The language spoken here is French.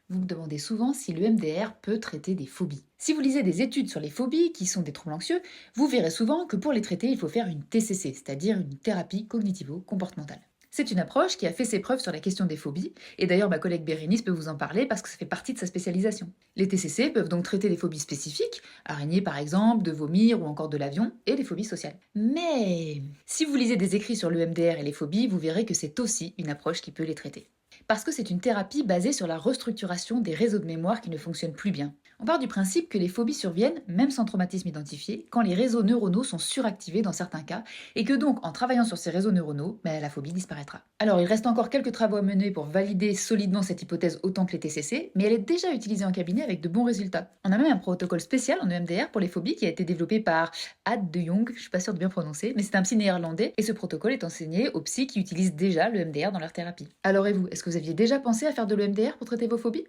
Vous me demandez souvent si l'EMDR peut traiter des phobies. Si vous lisez des études sur les phobies, qui sont des troubles anxieux, vous verrez souvent que pour les traiter, il faut faire une TCC, c'est-à-dire une thérapie cognitivo-comportementale. C'est une approche qui a fait ses preuves sur la question des phobies, et d'ailleurs ma collègue Bérénice peut vous en parler parce que ça fait partie de sa spécialisation. Les TCC peuvent donc traiter des phobies spécifiques, araignées par exemple, de vomir ou encore de l'avion, et des phobies sociales. Mais si vous lisez des écrits sur l'EMDR et les phobies, vous verrez que c'est aussi une approche qui peut les traiter. Parce que c'est une thérapie basée sur la restructuration des réseaux de mémoire qui ne fonctionnent plus bien. On part du principe que les phobies surviennent, même sans traumatisme identifié, quand les réseaux neuronaux sont suractivés dans certains cas, et que donc en travaillant sur ces réseaux neuronaux, la phobie disparaîtra. Alors il reste encore quelques travaux à mener pour valider solidement cette hypothèse autant que les TCC, mais elle est déjà utilisée en cabinet avec de bons résultats. On a même un protocole spécial en EMDR pour les phobies qui a été développé par Ad de Jong, je suis pas sûre de bien prononcer, mais c'est un psy néerlandais, et ce protocole est enseigné aux psys qui utilisent déjà le EMDR dans leur thérapie. Alors et vous, est-ce que vous aviez déjà pensé à faire de l'EMDR pour traiter vos phobies?